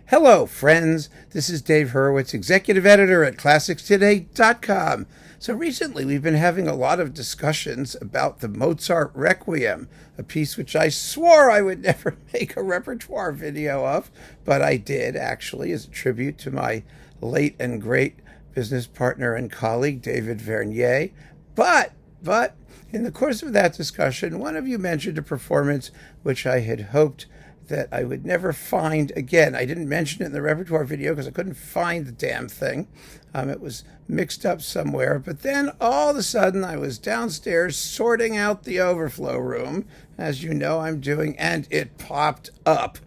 Hello, friends. This is Dave Hurwitz, executive editor at ClassicsToday.com. So recently we've been having a lot of discussions about the Mozart Requiem, a piece which I swore I would never make a repertoire video of, but I did actually as a tribute to my late and great business partner and colleague, David Vernier. But in the course of that discussion, one of you mentioned a performance which I had hoped that I would never find again. I didn't mention it in the repertoire video because I couldn't find the damn thing. It was mixed up somewhere. But then all of a sudden I was downstairs sorting out the overflow room, as you know I'm doing, and it popped up.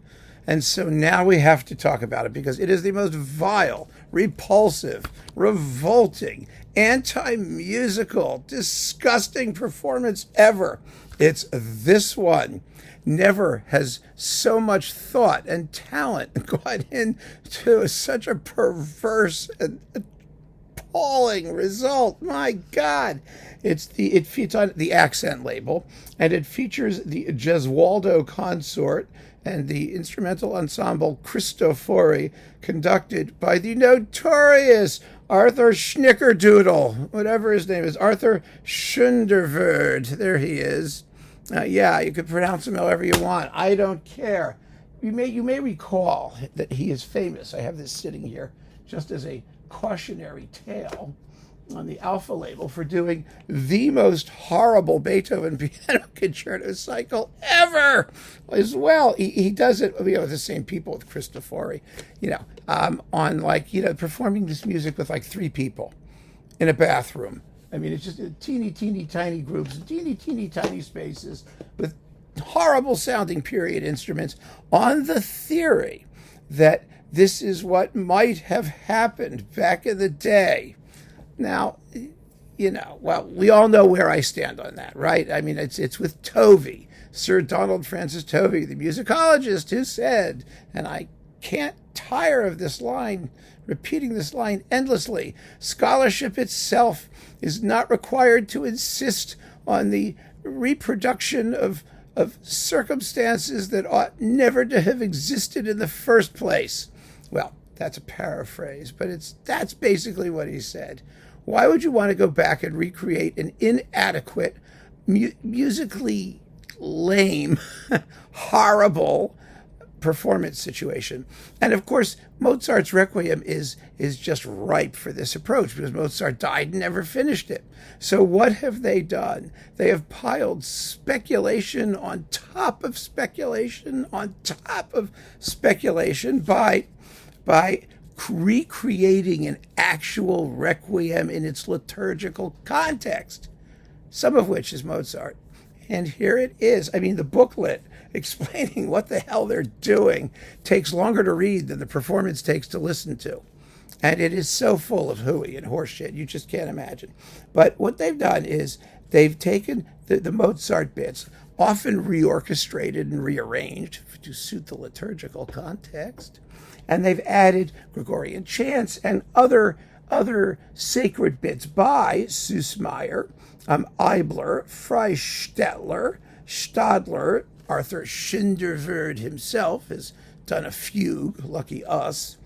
And so now we have to talk about it because it is the most vile, repulsive, revolting, anti-musical, disgusting performance ever. It's this one. Never has so much thought and talent gone into such a perverse and appalling result. My God. It's on the accent label, and it features the Gesualdo Consort and the instrumental ensemble Cristofori, conducted by the notorious Arthur Schnickerdoodle, whatever his name is, Arthur Schoonderwoerd. There he is. Yeah, you could pronounce him however you want. I don't care. You may recall that he is famous. I have this sitting here just as a cautionary tale on the Alpha label for doing the most horrible Beethoven piano concerto cycle ever as well. He does it with the same people, with Cristofori, on performing this music with like three people in a bathroom. I mean, it's just teeny, tiny groups, teeny, tiny spaces with horrible sounding period instruments on the theory that this is what might have happened back in the day. Now, we all know where I stand on that, right? I mean, it's with Tovey, Sir Donald Francis Tovey, the musicologist, who said, and I can't tire of this line, repeating this line endlessly, scholarship itself is not required to insist on the reproduction of circumstances that ought never to have existed in the first place. Well, that's a paraphrase, but that's basically what he said. Why would you want to go back and recreate an inadequate, musically lame, horrible performance situation? And of course, Mozart's Requiem is just ripe for this approach because Mozart died and never finished it. So what have they done? They have piled speculation on top of speculation on top of speculation by recreating an actual requiem in its liturgical context, some of which is Mozart. And here it is. I mean, the booklet explaining what the hell they're doing takes longer to read than the performance takes to listen to. And it is so full of hooey and horseshit, you just can't imagine. But what they've done is they've taken the Mozart bits, often reorchestrated and rearranged to suit the liturgical context, and they've added Gregorian chants and other sacred bits by Süssmayr, Eibler, Freistetler, Stadler. Arthur Schoonderwoerd himself has done a fugue, lucky us,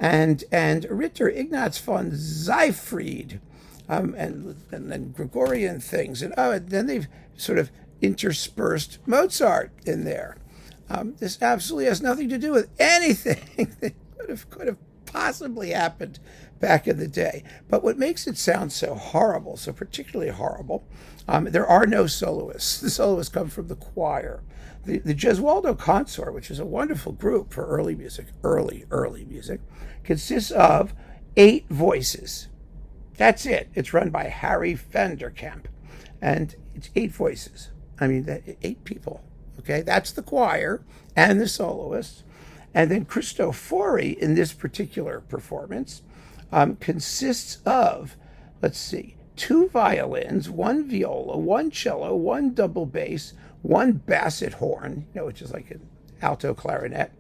and Ritter Ignaz von Seyfried, and then Gregorian things, and then they've sort of interspersed Mozart in there. This absolutely has nothing to do with anything that could have possibly happened back in the day. But what makes it sound so horrible, so particularly horrible, there are no soloists. The soloists come from the choir. The Gesualdo Consort, which is a wonderful group for early music, consists of 8 voices. That's it. It's run by Harry Vanderkamp. And it's 8 voices. I mean, 8 people. Okay, that's the choir and the soloists. And then Cristofori, in this particular performance, consists of, 2 violins, 1 viola, 1 cello, 1 double bass, 1 basset horn, which is like an alto clarinet,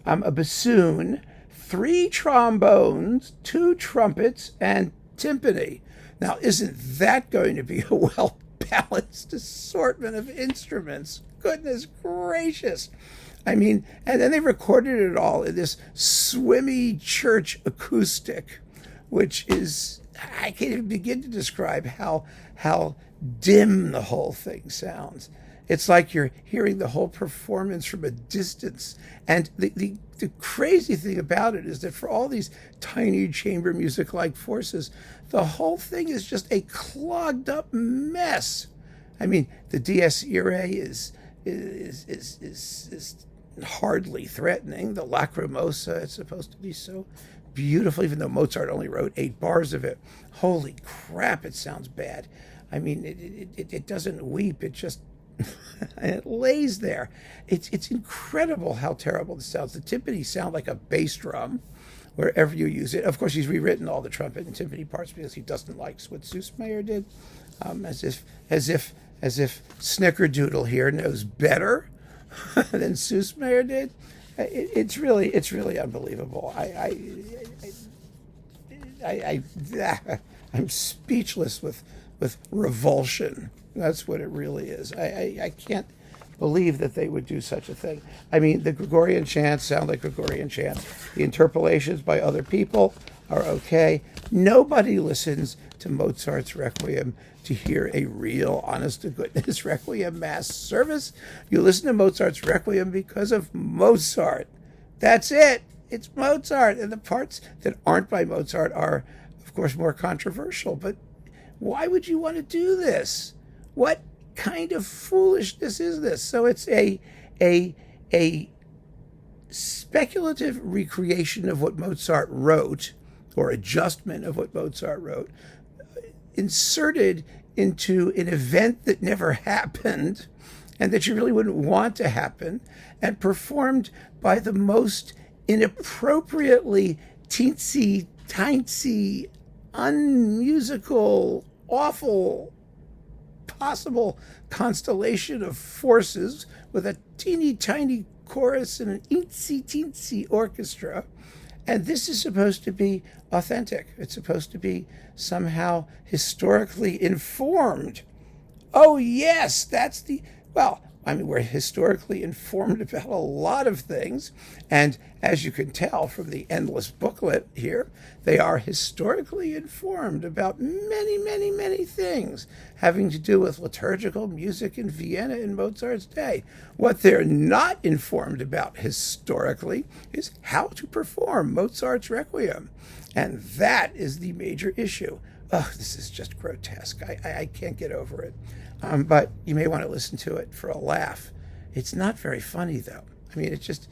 a bassoon, 3 trombones, 2 trumpets, and timpani. Now, isn't that going to be a well-balanced assortment of instruments? Goodness gracious. I mean, and then they recorded it all in this swimmy church acoustic, which is, I can't even begin to describe how dim the whole thing sounds. It's like you're hearing the whole performance from a distance. And the crazy thing about it is that for all these tiny chamber music like forces, the whole thing is just a clogged up mess. I mean, the Dies Irae is hardly threatening. The Lacrimosa, it's supposed to be so beautiful, even though Mozart only wrote 8 bars of it. Holy crap, it sounds bad. I mean, it doesn't weep, it just it lays there. It's incredible how terrible this sounds. The timpani sound like a bass drum wherever you use it. Of course, he's rewritten all the trumpet and timpani parts because he doesn't like what Süssmayr did. As if Snickerdoodle here knows better than Süssmayr did. It's really unbelievable. I'm speechless with revulsion. That's what it really is. I can't believe that they would do such a thing. I mean, the Gregorian chants sound like Gregorian chants. The interpolations by other people are okay. Nobody listens to Mozart's Requiem to hear a real, honest-to-goodness Requiem Mass service. You listen to Mozart's Requiem because of Mozart. That's it. It's Mozart. And the parts that aren't by Mozart are, of course, more controversial. But why would you want to do this? What kind of foolishness is this? So it's a speculative recreation of what Mozart wrote, or adjustment of what Mozart wrote, inserted into an event that never happened and that you really wouldn't want to happen, and performed by the most inappropriately teensy-tiny, unmusical, awful possible constellation of forces with a teeny tiny chorus and an eensy teensy orchestra. And this is supposed to be authentic. It's supposed to be somehow historically informed. Oh, yes, we're historically informed about a lot of things. And as you can tell from the endless booklet here, they are historically informed about many, many, many things having to do with liturgical music in Vienna in Mozart's day. What they're not informed about historically is how to perform Mozart's Requiem. And that is the major issue. Oh, this is just grotesque. I can't get over it. But you may want to listen to it for a laugh. It's not very funny, though. I mean, it's just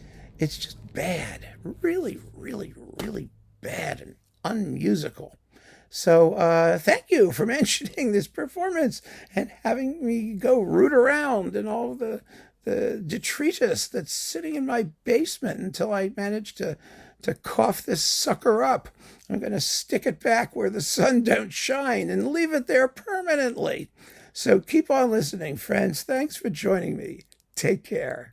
bad. Really, really, really bad and unmusical. So thank you for mentioning this performance and having me go root around in all the detritus that's sitting in my basement until I manage to cough this sucker up. I'm going to stick it back where the sun don't shine and leave it there permanently. So keep on listening, friends. Thanks for joining me. Take care.